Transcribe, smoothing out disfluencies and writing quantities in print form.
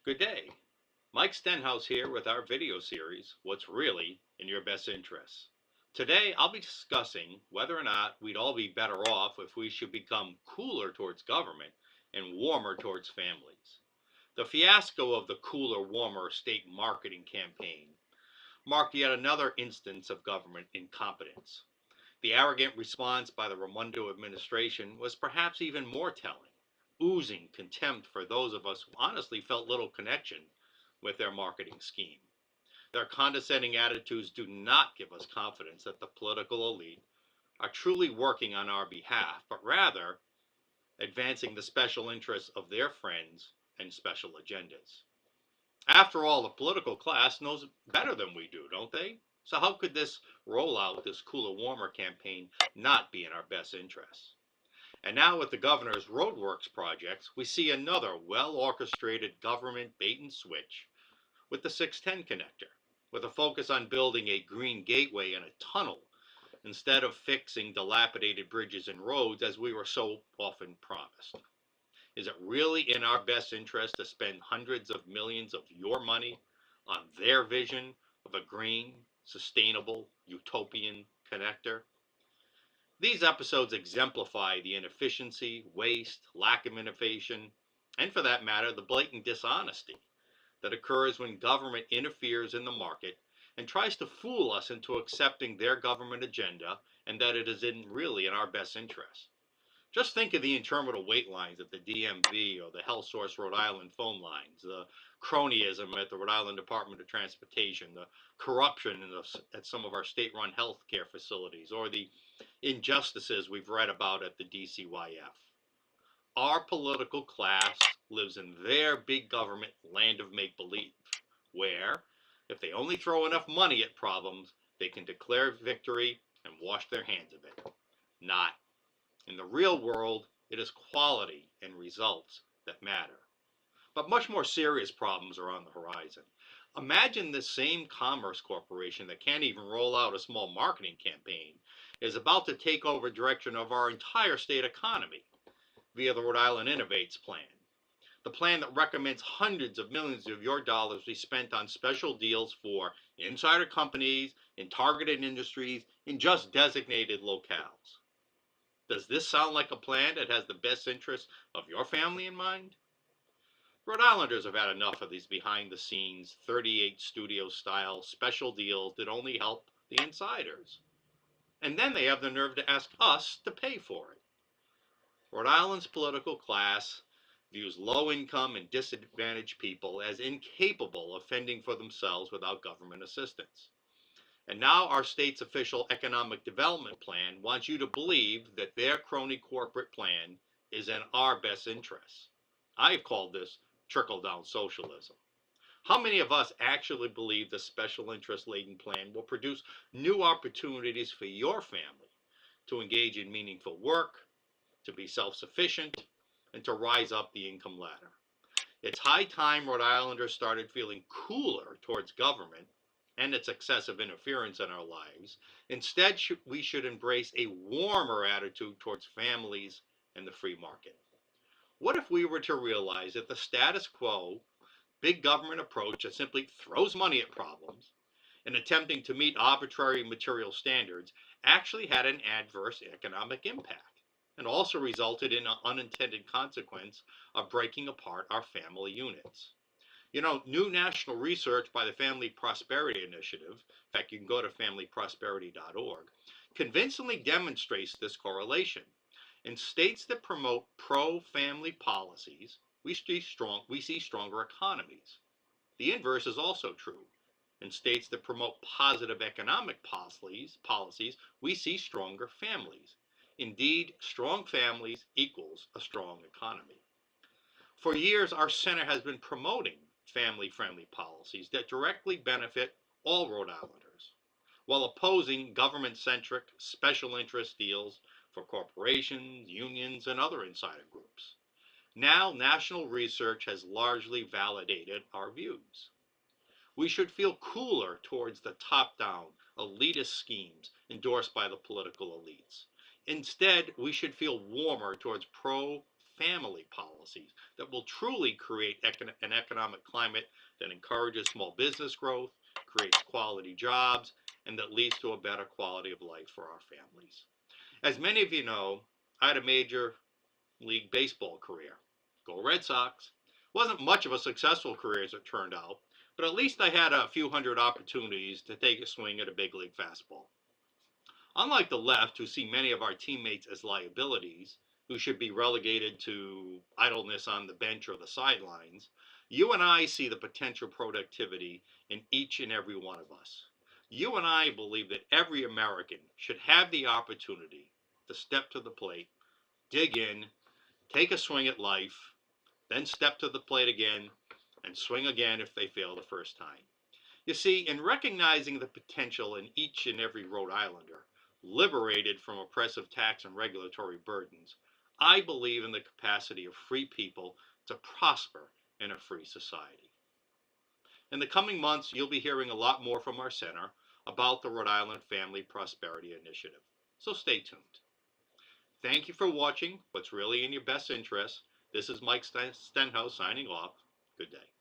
Good day. Mike Stenhouse here with our video series, What's Really in Your Best Interests. Today I'll be discussing whether or not we'd all be better off if we should become cooler towards government and warmer towards families. The fiasco of the cooler, warmer state marketing campaign marked yet another instance of government incompetence. The arrogant response by the Raimondo administration was perhaps even more telling, oozing contempt for those of us who honestly felt little connection with their marketing scheme. Their condescending attitudes do not give us confidence that the political elite are truly working on our behalf, but rather advancing the special interests of their friends and special agendas. After all, the political class knows better than we do, don't they? So how could this rollout, this cooler, warmer campaign, not be in our best interests? And now with the governor's roadworks projects, we see another well-orchestrated government bait and switch with the 610 connector, with a focus on building a green gateway and a tunnel instead of fixing dilapidated bridges and roads as we were so often promised. Is it really in our best interest to spend hundreds of millions of your money on their vision of a green, sustainable, utopian connector? These episodes exemplify the inefficiency, waste, lack of innovation, and for that matter, the blatant dishonesty that occurs when government interferes in the market and tries to fool us into accepting their government agenda and that it is really in our best interest. Just think of the interminable wait lines at the DMV or the Health Source Rhode Island phone lines, the cronyism at the Rhode Island Department of Transportation, the corruption at some of our state-run health care facilities, or the injustices we've read about at the DCYF. Our political class lives in their big government land of make-believe, where, if they only throw enough money at problems, they can declare victory and wash their hands of it. Not. In the real world, it is quality and results that matter. But much more serious problems are on the horizon. Imagine this same commerce corporation that can't even roll out a small marketing campaign is about to take over direction of our entire state economy via the Rhode Island Innovates Plan. The plan that recommends hundreds of millions of your dollars be spent on special deals for insider companies, in targeted industries, in just designated locales. Does this sound like a plan that has the best interests of your family in mind? Rhode Islanders have had enough of these behind-the-scenes, 38 studio-style special deals that only help the insiders. And then they have the nerve to ask us to pay for it. Rhode Island's political class views low-income and disadvantaged people as incapable of fending for themselves without government assistance. And now our state's official economic development plan wants you to believe that their crony corporate plan is in our best interests. I've called this trickle-down socialism. How many of us actually believe the special interest-laden plan will produce new opportunities for your family to engage in meaningful work, to be self-sufficient, and to rise up the income ladder? It's high time Rhode Islanders started feeling cooler towards government and its excessive interference in our lives. Instead, we should embrace a warmer attitude towards families and the free market. What if we were to realize that the status quo, big government approach that simply throws money at problems and attempting to meet arbitrary material standards actually had an adverse economic impact and also resulted in an unintended consequence of breaking apart our family units? You know, new national research by the Family Prosperity Initiative, in fact, you can go to familyprosperity.org, convincingly demonstrates this correlation. In states that promote pro-family policies, we see stronger economies. The inverse is also true. In states that promote positive economic policies, we see stronger families. Indeed, strong families equals a strong economy. For years, our center has been promoting family-friendly policies that directly benefit all Rhode Islanders, while opposing government-centric special interest deals for corporations, unions, and other insider groups. Now, national research has largely validated our views. We should feel cooler towards the top-down, elitist schemes endorsed by the political elites. Instead, we should feel warmer towards ProFamily Policies that will truly create an economic climate that encourages small business growth, creates quality jobs, and that leads to a better quality of life for our families. As many of you know, I had a major league baseball career. Go Red Sox. Wasn't much of a successful career as it turned out, but at least I had a few hundred opportunities to take a swing at a big league fastball. Unlike the left, who see many of our teammates as liabilities, who should be relegated to idleness on the bench or the sidelines, you and I see the potential productivity in each and every one of us. You and I believe that every American should have the opportunity to step to the plate, dig in, take a swing at life, then step to the plate again, and swing again if they fail the first time. You see, in recognizing the potential in each and every Rhode Islander, liberated from oppressive tax and regulatory burdens, I believe in the capacity of free people to prosper in a free society. In the coming months, you'll be hearing a lot more from our center about the Rhode Island Family Prosperity Initiative, so stay tuned. Thank you for watching What's Really in Your Best Interest. This is Mike Stenhouse signing off. Good day.